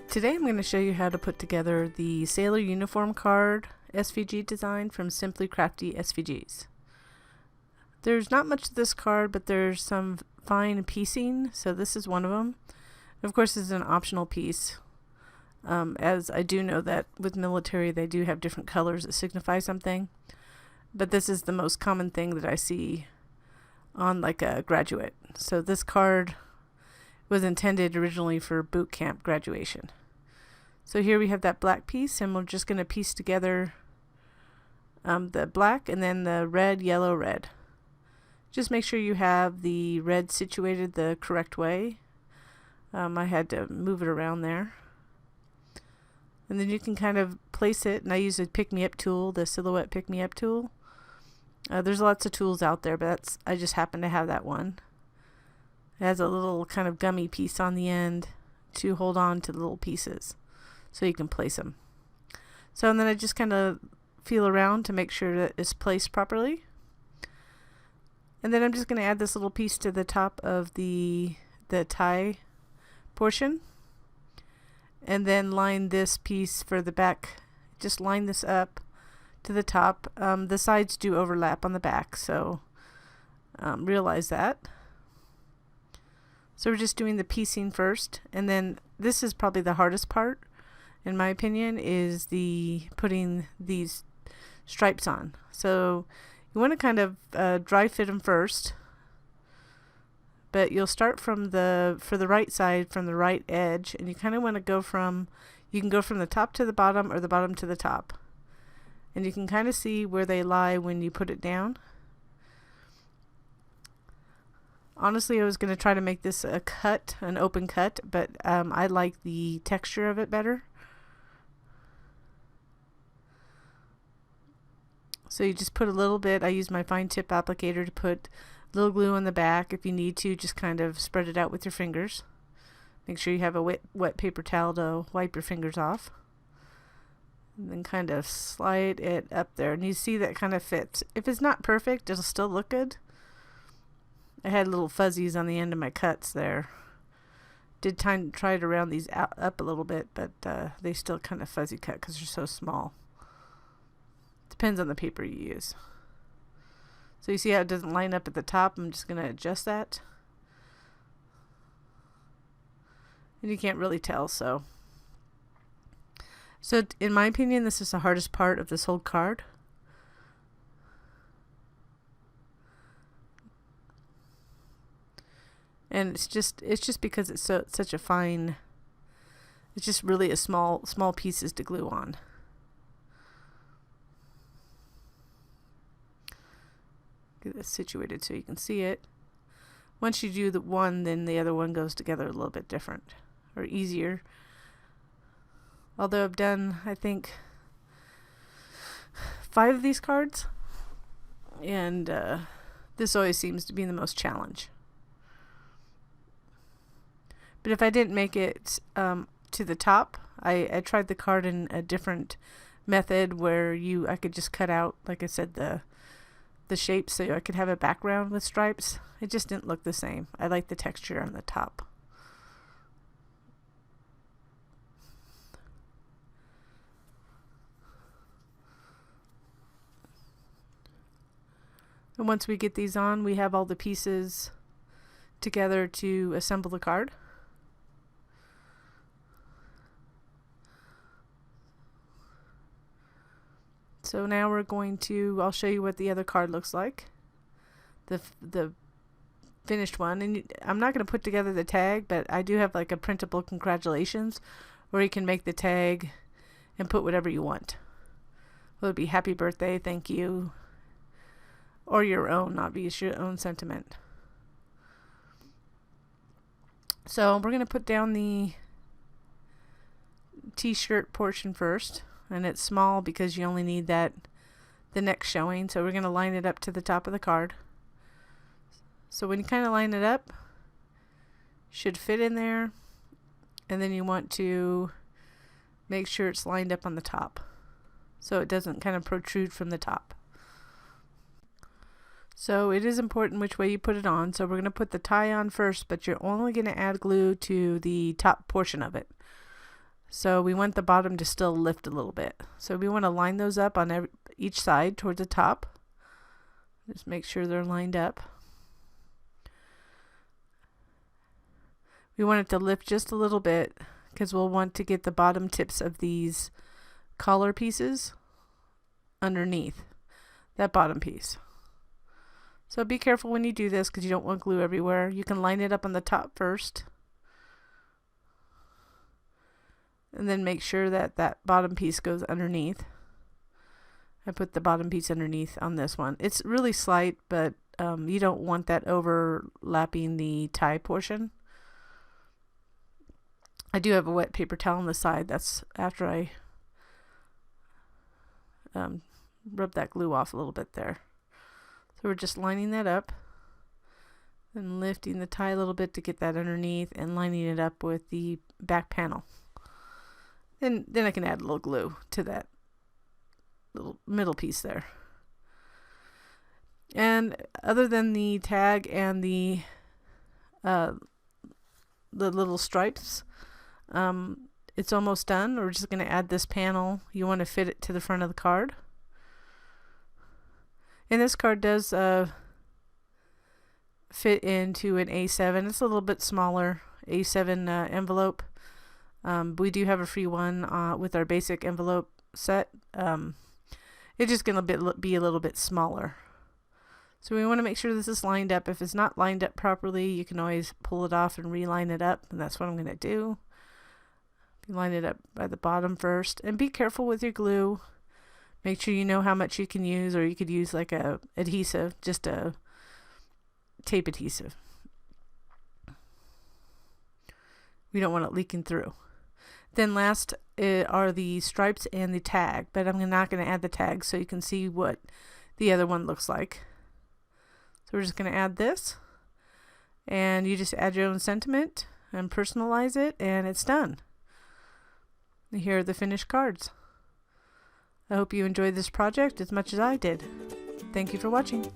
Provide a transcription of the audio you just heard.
Today I'm going to show you how to put together the sailor uniform card SVG design from Simply Crafty SVGs. There's not much to this card, but there's some fine piecing, so this is one of them. Of course, this is an optional piece, as I do know that with military they do have different colors that signify something, but this is the most common thing that I see on like a graduate. So this card was intended originally for Bootcamp graduation. So here we have that black piece, and we're just going to piece together the black and then the red, yellow, red. Just make sure you have the red situated the correct way. I had to move it around there. And then you can kind of place it, and I use a pick-me-up tool, the silhouette pick-me-up tool. There's lots of tools out there, but I just happen to have that one. It has a little kind of gummy piece on the end to hold on to the little pieces so you can place them. So and then I just kind of feel around to make sure that it's placed properly. And then I'm just going to add this little piece to the top of the tie portion. And then line this piece for the back. Just line this up to the top. The sides do overlap on the back, so realize that. So we're just doing the piecing first, and then this is probably the hardest part, in my opinion, is the putting these stripes on. So you want to kind of dry fit them first, but you'll start from for the right side, from the right edge, and you kind of want to go from, you can go from the top to the bottom or the bottom to the top. And you can kind of see where they lie when you put it down. Honestly, I was going to try to make this a cut, an open cut, but I like the texture of it better. So you just put a little bit, I use my fine tip applicator to put a little glue on the back. If you need to, just kind of spread it out with your fingers. Make sure you have a wet paper towel to wipe your fingers off. And then kind of slide it up there, and you see that kind of fits. If it's not perfect, it'll still look good. I had little fuzzies on the end of my cuts there. Did try to round these up a little bit, but they still kind of fuzzy cut because they're so small. Depends on the paper you use. So you see how it doesn't line up at the top? I'm just going to adjust that. And you can't really tell, so. So in my opinion, this is the hardest part of this whole card. And it's just because it's such a fine, it's just really a small pieces to glue on. Get this situated so you can see it. Once you do the one, then the other one goes together a little bit different or easier. Although I've done, I think, 5 of these cards, and this always seems to be the most challenge. But if I didn't make it to the top, I tried the card in a different method where I could just cut out, like I said, the shape so I could have a background with stripes. It just didn't look the same. I like the texture on the top. And once we get these on, we have all the pieces together to assemble the card. So now we're going to, I'll show you what the other card looks like. The finished one. And I'm not going to put together the tag, but I do have like a printable congratulations where you can make the tag and put whatever you want. It would be happy birthday, thank you, or your own, obviously your own sentiment. So we're going to put down the t-shirt portion first. And it's small because you only need the neck showing. So we're going to line it up to the top of the card. So when you kind of line it up, should fit in there. And then you want to make sure it's lined up on the top, so it doesn't kind of protrude from the top. So it is important which way you put it on. So we're going to put the tie on first, but you're only going to add glue to the top portion of it. So we want the bottom to still lift a little bit. So we want to line those up on each side towards the top. Just make sure they're lined up. We want it to lift just a little bit because we'll want to get the bottom tips of these collar pieces underneath that bottom piece. So be careful when you do this because you don't want glue everywhere. You can line it up on the top first. And then make sure that that bottom piece goes underneath. I put the bottom piece underneath on this one. It's really slight, but you don't want that overlapping the tie portion. I do have a wet paper towel on the side. That's after I rub that glue off a little bit there. So we're just lining that up and lifting the tie a little bit to get that underneath and lining it up with the back panel. Then I can add a little glue to that little middle piece there. And other than the tag and the little stripes, it's almost done. We're just going to add this panel. You want to fit it to the front of the card. And this card does fit into an A7. It's a little bit smaller A7 envelope. We do have a free one with our basic envelope set. It's just going to be a little bit smaller. So we want to make sure this is lined up. If it's not lined up properly, you can always pull it off and reline it up. And that's what I'm going to do. You line it up by the bottom first. And be careful with your glue. Make sure you know how much you can use, or you could use like a adhesive, just a tape adhesive. We don't want it leaking through. Then last are the stripes and the tag, but I'm not going to add the tag so you can see what the other one looks like. So we're just going to add this, and you just add your own sentiment and personalize it, and it's done. And here are the finished cards. I hope you enjoyed this project as much as I did. Thank you for watching.